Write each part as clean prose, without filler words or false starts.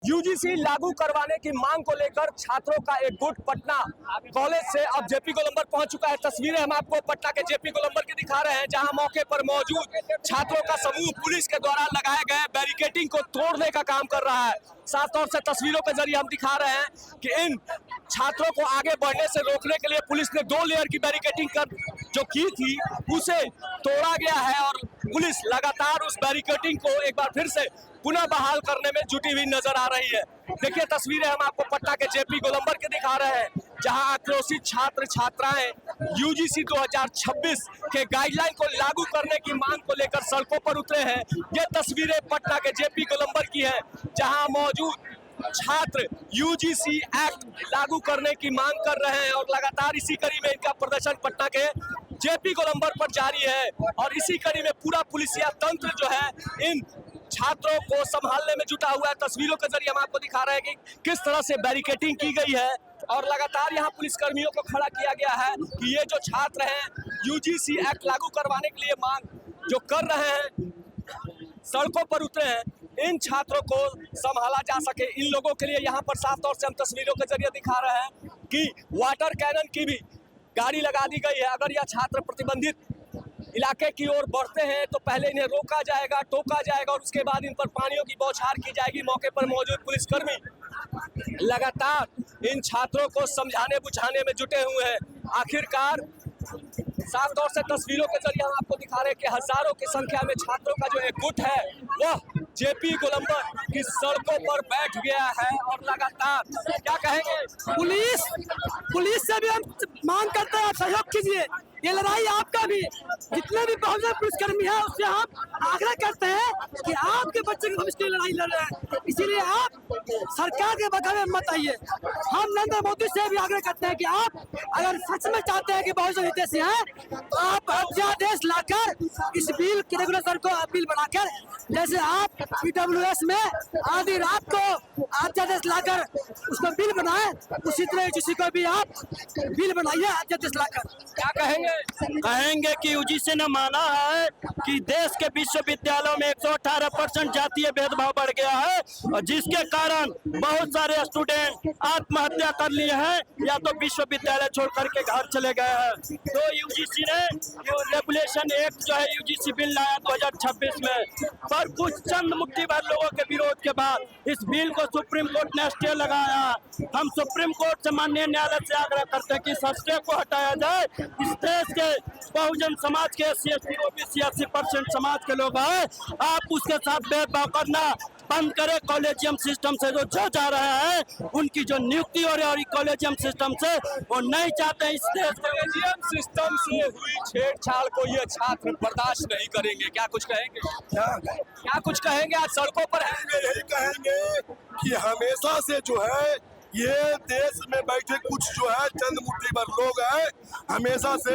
UGC लागू करवाने की मांग को लेकर छात्रों का एक गुट पटना कॉलेज से अब जेपी गोलंबर पहुंच चुका है। तस्वीरें हम आपको पटना के जेपी गोलंबर की दिखा रहे हैं, जहां मौके पर मौजूद छात्रों का समूह पुलिस के द्वारा लगाए गए बैरिकेडिंग को तोड़ने का काम कर रहा है। साफ तौर से तस्वीरों के जरिए हम दिखा रहे हैं कि इन छात्रों को आगे बढ़ने से रोकने के लिए पुलिस ने 2 लेयर की बैरिकेडिंग जो की थी उसे तोड़ा गया है और पुलिस लगातार उस बैरिकेडिंग को एक बार फिर से पुनः बहाल करने में जुटी हुई नजर आ रही है। देखिए तस्वीरें हम आपको पटना के जेपी गोलंबर के दिखा रहे हैं, जहां आक्रोशित छात्र छात्राएं यूजीसी 2026 के गाइडलाइन को लागू करने की मांग को लेकर सड़कों पर उतरे हैं। ये तस्वीरें पटना के जेपी गोलंबर की है, जहां मौजूद छात्र यूजीसी एक्ट लागू करने की मांग कर रहे हैं और लगातार इसी कड़ी में इनका प्रदर्शन पटना के जेपी गोलंबर पर जारी है। और इसी कड़ी में पूरा पुलिसिया तंत्र जो है इन छात्रों को संभालने में जुटा हुआ है। तस्वीरों के जरिए हम आपको दिखा रहे हैं कि किस तरह से बैरिकेडिंग की गई है और लगातार यहाँ पुलिसकर्मियों को खड़ा किया गया है कि ये जो छात्र हैं यूजीसी एक्ट लागू करवाने के लिए मांग जो कर रहे हैं, सड़कों पर उतरे हैं, इन छात्रों को संभाला जा सके। इन लोगों के लिए यहाँ पर साफ तौर से हम तस्वीरों के जरिए दिखा रहे हैं कि वाटर कैनन की भी गाड़ी लगा दी गई है। अगर यह छात्र प्रतिबंधित इलाके की ओर बढ़ते हैं तो पहले इन्हें रोका जाएगा, टोका जाएगा और उसके बाद इन पर पानियों की बौछार की जाएगी। मौके पर मौजूद पुलिसकर्मी लगातार इन छात्रों को समझाने बुझाने में जुटे हुए हैं। आखिरकार साफ तौर से तस्वीरों के जरिए हम आपको दिखा रहे हैं कि हजारों की संख्या में छात्रों का जो एक गुट है वह जेपी गोलंबर की सड़कों पर बैठ गया है और लगातार क्या कहेंगे, पुलिस से भी हम मांग करते हैं, आप सहयोग कीजिए। ये लड़ाई आपका भी, जितने भी बहुजन पुलिसकर्मी है उससे हम आग्रह करते हैं कि आपके बच्चे के भविष्य की लड़ाई लड़ रहे हैं, इसीलिए आप सरकार के बगल में मत आइए। हम नरेंद्र मोदी से भी आग्रह करते हैं कि आप अगर सच में चाहते हैं कि बहुजन हितैषी हैं तो आप अध्यादेश लाकर इस बिल के रेगुलेशन को बिल बनाकर, जैसे आप PWS में आधी रात को अध्यादेश लाकर उसको बिल बनाए, उसी तरह यूजीसी को भी आप बिल बनाइए अध्यादेश लाकर। क्या कहेंगे कि यूजीसी ने माना है कि देश के विश्वविद्यालयों में 118% जातीय भेदभाव बढ़ गया है और जिसके कारण बहुत सारे स्टूडेंट आत्महत्या कर लिए हैं या तो विश्वविद्यालय छोड़ करके घर चले गए हैं। तो यूजीसी ने रेगुलेशन एक्ट जो है यूजीसी बिल लाया 2026 में, पर कुछ चंद मुट्ठी भर लोगों के विरोध के बाद इस बिल को सुप्रीम कोर्ट ने स्टे लगाया। हम सुप्रीम कोर्ट से माननीय न्यायालय से आग्रह करते हैं कि इस स्टे को हटाया जाए। इस देश के बहुजन समाज के SC ST OBC 80% समाज के लोग हैं, आप उसके साथ भेदभाव करना बंद करें। कॉलेजियम सिस्टम से जो जा रहे हैं उनकी जो नियुक्ति हो रही है और कॉलेजियम सिस्टम से वो नहीं चाहते इस देश कॉलेजियम सिस्टम से हुई छेड़छाड़ को ये छात्र बर्दाश्त नहीं करेंगे। क्या कुछ कहेंगे, क्या कुछ कहेंगे? आज सड़कों पर है, यही कहेंगे कि हमेशा से जो है ये देश में बैठे कुछ जो है चंद मुट्ठी भर लोग हैं, हमेशा से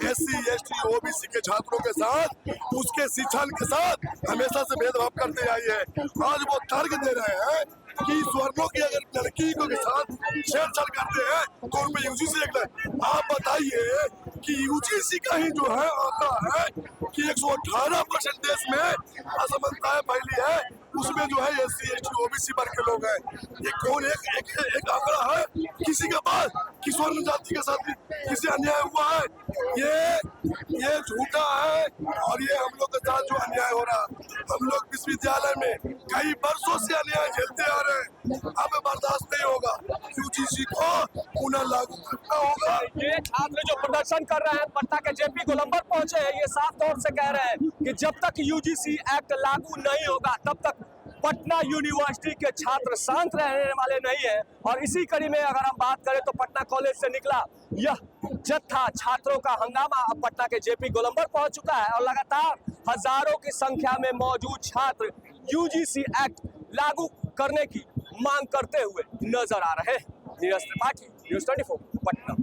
SC ST OBC के छात्रों के साथ, उसके शिक्षण के साथ हमेशा से भेदभाव करते आई है। आज वो तर्क दे रहे हैं कि स्वर्णों की अगर लड़की को के साथ छेड़छाड़ करते हैं तो उनमें यूजीसी एक्ट है। आप बताइए कि यूजीसी का ही जो है आंकड़ा है कि 118% देश में असमानताएं फैली है, उसमें जो है SC ST OBC वर्ग के लोग हैं। ये कौन एक आंकड़ा है किसी के पास कि स्वर्ण जाति के साथ किसी अन्याय हुआ है? ये झूठा है और ये हम लोग के साथ जो अन्याय हो रहा, हम लोग विश्वविद्यालय में कई वर्षों से अन्याय झेलते आ रहे हैं, हमें बर्दाश्त नहीं होगा। यूजीसी को पुनः लागू करना होगा। ये छात्र जो प्रदर्शन कर रहे हैं पटना के जेपी गोलंबर पहुंचे हैं, ये साफ तौर से कह रहे हैं कि जब तक यूजीसी एक्ट लागू नहीं होगा तब तक पटना यूनिवर्सिटी के छात्र शांत रहने वाले नहीं है। और इसी कड़ी में अगर हम बात करें तो पटना कॉलेज से निकला यह जत्था छात्रों का हंगामा अब पटना के जेपी गोलंबर पहुंच चुका है और लगातार हजारों की संख्या में मौजूद छात्र यूजीसी एक्ट लागू करने की मांग करते हुए नजर आ रहे हैं। नीरज त्रिपाठी, न्यूज़ 24 पटना।